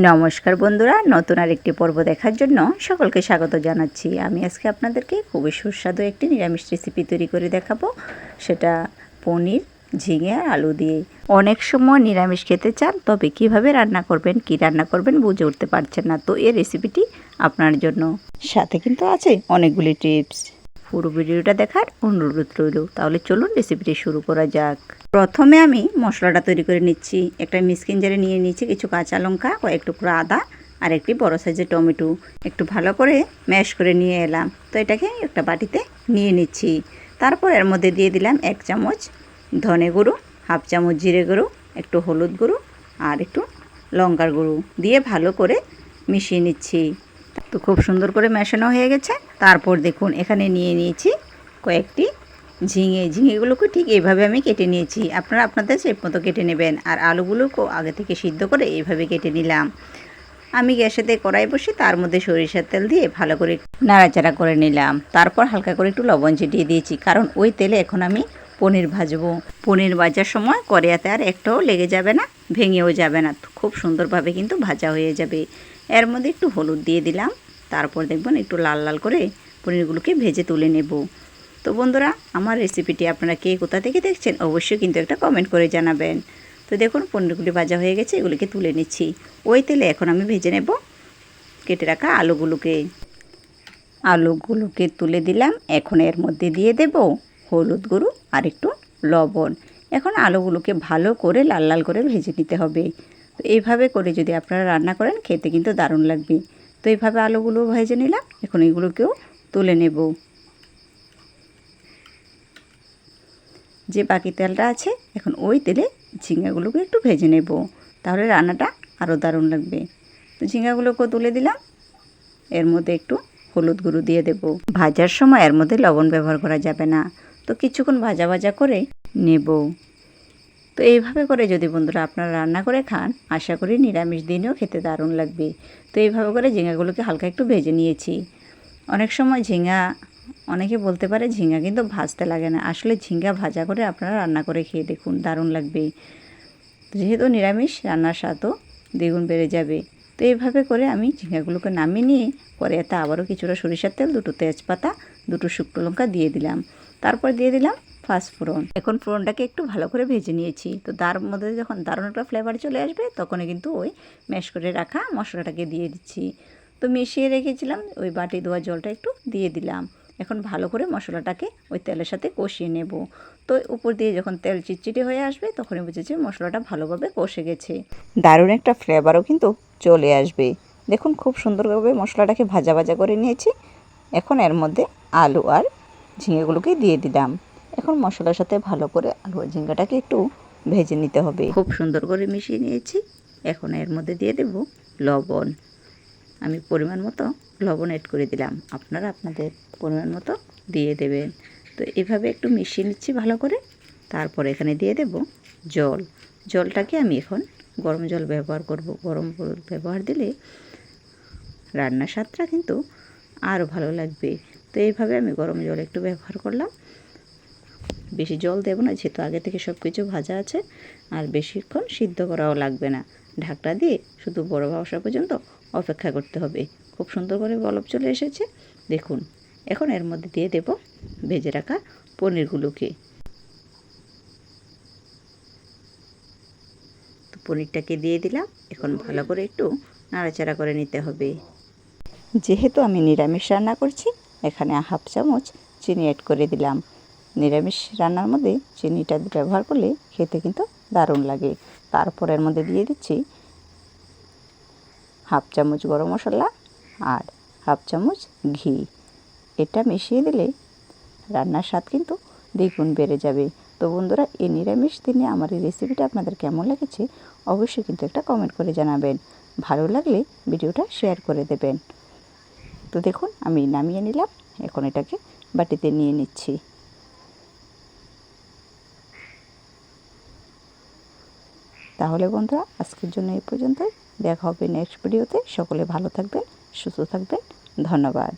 নমস্কার বন্ধুরা, নতুন আরেকটি পর্ব দেখার জন্য সকলকে স্বাগত জানাচ্ছি। আমি আজকে আপনাদেরকে খুবই সুস্বাদু একটি নিরামিষ রেসিপি তৈরি করে দেখাবো। সেটা পনির, ঝিঙে আর আলু দিয়ে। অনেক সময় নিরামিষ খেতে চান, তবে কিভাবে রান্না করবেন, কি রান্না করবেন বুঝে উঠতে পারছেন না, তো এই রেসিপিটি আপনার জন্য। সাথে কিন্তু আছে অনেকগুলি টিপস। পুরো ভিডিওটা দেখার অনুরোধ রইল। তাহলে চলুন রেসিপিটি শুরু করা যাক। প্রথমে আমি মশলাটা তৈরি করে নিচ্ছি। একটা মিক্সিং জারে নিয়ে নিচ্ছি কিছু কাঁচা লঙ্কা, কয়েক টুকরো আদা আর একটি বড় সাইজের টমেটো। একটু ভালো করে ম্যাশ করে নিয়ে এলাম। তো এটাকে একটা বাটিতে নিয়ে নিচ্ছি। তারপর এর মধ্যে দিয়ে দিলাম 1 চামচ ধনে গুঁড়ো, হাফ চামচ জিরে গুঁড়ো, একটু হলুদ গুঁড়ো আর একটু লঙ্কার গুঁড়ো দিয়ে ভালো করে মিশিয়ে নিচ্ছি। তো খুব সুন্দর করে মেশানো হয়ে গেছে। তারপর দেখুন এখানে নিয়ে নিয়েছি কয়েকটি ঝিঙেগুলোকে ঠিক এইভাবে আমি কেটে নিয়েছি। আপনারা আপনাদের শেপ মতো কেটে নেবেন। আর আলুগুলোকেও আগে থেকে সিদ্ধ করে এইভাবে কেটে নিলাম। আমি গ্যাসেতে কড়াই বসে তার মধ্যে সরিষার তেল দিয়ে ভালো করে নাড়াচাড়া করে নিলাম। তারপর হালকা করে একটু লবণ ছিটিয়ে দিয়েছি, কারণ ওই তেলে এখন আমি পনির ভাজবো। পনির ভাজার সময় কড়াইতে আর একটাও লেগে যাবে না, ভেঙেও যাবে না, খুব সুন্দরভাবে কিন্তু ভাজা হয়ে যাবে। এর মধ্যে একটু হলুদ দিয়ে দিলাম। তারপর দেখবেন একটু লাল লাল করে পনিরগুলোকে ভেজে তুলে নেব। তো বন্ধুরা, আমার রেসিপিটি আপনারা কে কোথা থেকে দেখছেন অবশ্যই কিন্তু একটা কমেন্ট করে জানাবেন। তো দেখুন পনিরগুলি ভাজা হয়ে গেছে, এগুলিকে তুলে নিচ্ছি। ওই তেলে এখন আমি ভেজে নেব কেটে রাখা আলুগুলোকে তুলে দিলাম। এখন এর মধ্যে দিয়ে দেব হলুদ গুঁড়ো আর একটু লবণ। এখন আলুগুলোকে ভালো করে লাল লাল করে ভেজে নিতে হবে। তো এইভাবে করে যদি আপনারা রান্না করেন খেতে কিন্তু দারুণ লাগবে। তো এইভাবে আলুগুলো ভেজে নিলাম। এখন এগুলোকেও তুলে নেব। যে বাকি তেলটা আছে, এখন ওই তেলে ঝিঙাগুলোকে একটু ভেজে নেব, তাহলে রান্নাটা আরও দারুণ লাগবে। তো ঝিঙাগুলোকেও তুলে দিলাম। এর মধ্যে একটু হলুদ গুঁড়ো দিয়ে দেব। ভাজার সময় এর মধ্যে লবণ ব্যবহার করা যাবে না। তো কিছুক্ষণ ভাজা ভাজা করে নেব। তো এইভাবে করে যদি বন্ধুরা আপনারা রান্না করে খান, আশা করি নিরামিষ দিনেও খেতে দারুণ লাগবে। তো এইভাবে করে ঝিঙাগুলোকে হালকা একটু ভেজে নিয়েছি। অনেক সময় অনেকে বলতে পারে ঝিঙা কিন্তু ভাজতে লাগে না। আসলে ঝিঙা ভাজা করে আপনারা রান্না করে খেয়ে দেখুন, দারুণ লাগবে। যেহেতু নিরামিষ, রান্নার স্বাদও দ্বিগুণ বেড়ে যাবে। তো এইভাবে করে আমি ঝিঙাগুলোকে নামিয়ে নিয়ে কড়াইতে আবারও কিছুটা সরিষার তেল, 2টো তেজপাতা, 2টো শুকনো লঙ্কা দিয়ে দিলাম। তারপর দিয়ে দিলাম পাঁচফোড়ন। এখন ফোড়নটাকে একটু ভালো করে ভেজে নিয়েছি। তো তার মধ্যে যখন দারুণ একটা ফ্লেভার চলে আসবে, তখনই কিন্তু ওই ম্যাশ করে রাখা মশলাটাকে দিয়ে দিচ্ছি। তো মিশিয়ে রেখেছিলাম ওই বাটি ধোয়া জলটা একটু দিয়ে দিলাম। এখন ভালো করে মশলাটাকে ওই তেলের সাথে কষিয়ে নেব। তো উপর দিয়ে যখন তেল চিটচিটে হয়ে আসবে, তখনই বুঝেছি মশলাটা ভালোভাবে কষে গেছে। দারুণ একটা ফ্লেভারও কিন্তু চলে আসবে। দেখুন খুব সুন্দরভাবে মশলাটাকে ভাজা ভাজা করে নিয়েছি। এখন এর মধ্যে আলু আর ঝিঙেগুলোকে দিয়ে দিলাম। এখন মশলার সাথে ভালো করে আলু আর ঝিঙ্গাটাকে একটু ভেজে নিতে হবে। খুব সুন্দর করে মিশিয়ে নিয়েছি। এখন এর মধ্যে দিয়ে দেব লবণ। আমি পরিমাণ মতো লবণ অ্যাড করে দিলাম। আপনারা আপনাদের পরিমাণ মতো দিয়ে দেবেন। তো এভাবে একটু মিশিয়ে নিচ্ছি ভালো করে। তারপর এখানে দিয়ে দেব জলটাকে আমি এখন গরম জল ব্যবহার করব। গরম জল ব্যবহার দিলে রান্নার স্বাদটা কিন্তু আরও ভালো লাগবে। তো এইভাবে আমি গরম জল একটু ব্যবহার করলাম। বেশি জল দেব না, যেহেতু আগে থেকে সব কিছু ভাজা আছে। আর বেশিক্ষণ সিদ্ধ করাও লাগবে না। ঢাকনা দিয়ে শুধু বড় আসা পর্যন্ত অপেক্ষা করতে হবে। খুব সুন্দর করে বলক চলে এসেছে দেখুন। এখন এর মধ্যে দিয়ে দেব ভেজে রাখা পনিরগুলোকে। তো পনিরটাকে দিয়ে দিলাম। এখন ভালো করে একটু নাড়াচাড়া করে নিতে হবে। যেহেতু আমি নিরামিষ রান্না করছি, এখানে হাফ চামচ চিনি অ্যাড করে দিলাম। নিরামিষ রান্নার মধ্যে চিনিটা ব্যবহার করলে খেতে কিন্তু দারুণ লাগে। তারপর এর মধ্যে দিয়ে দিচ্ছি হাফ চামচ গরম মশলা আর হাফ চামচ ঘি। এটা মিশিয়ে দিলে রান্নার স্বাদ কিন্তু দ্বিগুণ বেড়ে যাবে। তো বন্ধুরা, এই নিরামিষ দিনে আমার এই রেসিপিটা আপনাদের কেমন লেগেছে অবশ্যই কিন্তু একটা কমেন্ট করে জানাবেন। ভালো লাগলে ভিডিওটা শেয়ার করে দেবেন। তো দেখুন আমি নামিয়ে নিলাম। এখন এটাকে বাটিতে নিয়ে নিচ্ছি। তাহলে বন্ধুরা, আজকের জন্য এই পর্যন্তই। দেখা হবে নেক্সট ভিডিওতে। সকলে ভালো থাকবেন, সুস্থ থাকবেন। ধন্যবাদ।